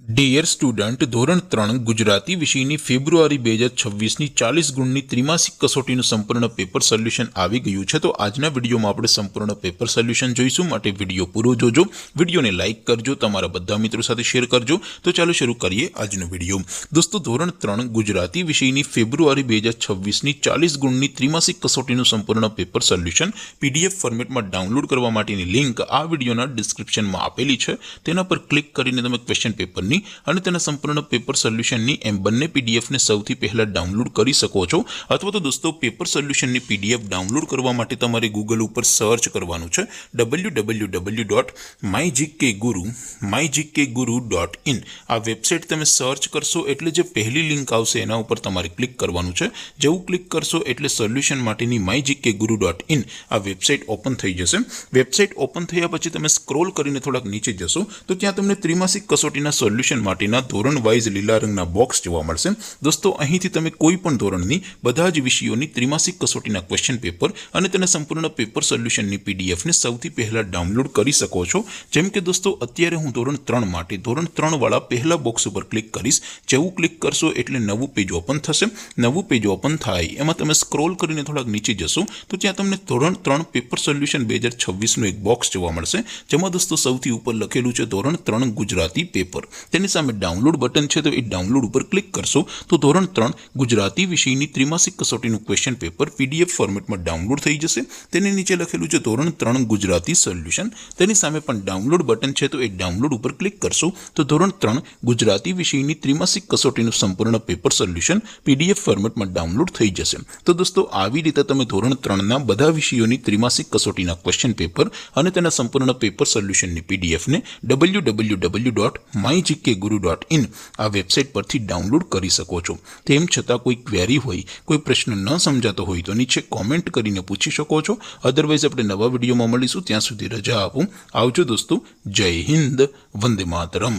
Dear student, ધોરણ 3 ગુજરાતી વિષયની ફેબ્રુઆરી 2026ની 40 ગુણની ત્રિમાસિક કસોટીનું સંપૂર્ણ પેપર સોલ્યુશન આવી ગયું છે। તો આજના વિડીયોમાં આપણે સંપૂર્ણ પેપર સોલ્યુશન જોઈશું, માટે વિડીયો પૂરો જોજો, વિડીયોને લાઇક કરજો, તમારા બધા મિત્રો સાથે શેર કરજો। તો ચાલો શરૂ કરીએ આજનો વિડીયો। દોસ્તો, ધોરણ 3 ગુજરાતી વિષયની ફેબ્રુઆરી 2026ની 40 ગુણની ત્રિમાસિક કસોટીનું સંપૂર્ણ પેપર સોલ્યુશન PDF ફોર્મેટમાં ડાઉનલોડ કરવા માટેની લિંક આ વિડીયોના ડિસ્ક્રિપ્શનમાં આપેલી છે। તેના પર ક્લિક કરીને તમે ક્વેશ્ચન પેપરની અને તેના સંપૂર્ણ પેપર સોલ્યુશનની એમ બંને પીડીએફને સૌથી પહેલા ડાઉનલોડ કરી શકો છો। અથવા તો દોસ્તો, પેપર સોલ્યુશનની પીડીએફ ડાઉનલોડ કરવા માટે તમારે ગૂગલ ઉપર સર્ચ કરવાનું છે www.mygkguru.in। આ વેબસાઇટ તમે સર્ચ કરશો એટલે જે પહેલી લિંક આવશે એના ઉપર તમારે ક્લિક કરવાનું છે। જેવું ક્લિક કરશો એટલે સોલ્યુશન માટેની mygkguru.in આ વેબસાઇટ ઓપન થઈ જશે। વેબસાઇટ ઓપન થયા પછી તમે સ્ક્રોલ કરીને થોડાક નીચે જશો તો ત્યાં તમને ત્રિમાસિક કસોટીના સોલ્યુશન માટેના ધોરણ વાઇઝ લીલા રંગના બોક્સ જોવા મળશે। દોસ્તો, અહીંથી તમે કોઈ પણ ધોરણની બધા જ વિષયોની ત્રિમાસિક કસોટીના ક્વેશ્ચન પેપર અને તેના સંપૂર્ણ પેપર સોલ્યુશનની પીડીએફને સૌથી પહેલા ડાઉનલોડ કરી શકો છો। જેમ કે દોસ્તો, અત્યારે હું ધોરણ 3 માટે ધોરણ 3 વાળા પહેલા બોક્સ ઉપર ક્લિક કરીશ। જેવું ક્લિક કરશો એટલે નવું પેજ ઓપન થશે। નવું પેજ ઓપન થાય એમાં તમે સ્ક્રોલ કરીને થોડાક નીચે જશો તો ત્યાં તમને ધોરણ 3 પેપર સોલ્યુશન 2026નું એક બોક્સ જોવા મળશે, જેમાં દોસ્તો સૌથી ઉપર લખેલું છે ધોરણ 3 ગુજરાતી પેપર। તેની સામે ડાઉનલોડ બટન છે, તો એ ડાઉનલોડ ઉપર ક્લિક કરશો તો ધોરણ 3 ગુજરાતી વિષયની ત્રિમાસિક કસોટીનું ક્વેશ્ચન પેપર PDF ફોર્મેટમાં ડાઉનલોડ થઈ જશે। તેની નીચે લખેલું છે ધોરણ 3 ગુજરાતી સોલ્યુશન, તેની સામે પણ ડાઉનલોડ બટન છે, તો એ ડાઉનલોડ ઉપર ક્લિક કરશો તો ધોરણ 3 ગુજરાતી વિષયની ત્રિમાસિક કસોટીનું સંપૂર્ણ પેપર સોલ્યુશન PDF ફોર્મેટમાં ડાઉનલોડ થઈ જશે। તો દોસ્તો, આવી રીતે તમે ધોરણ 3ના બધા વિષયોની ત્રિમાસિક કસોટીના ક્વેશ્ચન પેપર અને તેના સંપૂર્ણ પેપર સોલ્યુશનની પીડીએફને www.mygkguru.in આ વેબસાઇટ પરથી ડાઉનલોડ કરી શકો છો। તેમ છતાં કોઈ ક્વેરી હોય, કોઈ પ્રશ્ન ન સમજાતો હોય તો નીચે કોમેન્ટ કરીને પૂછી શકો છો। અધરવાઇઝ આપણે નવા વિડીયોમાં મળીશું, ત્યાં સુધી રજા આપો। આવજો દોસ્તો, જય હિન્દ, વંદે માતરમ।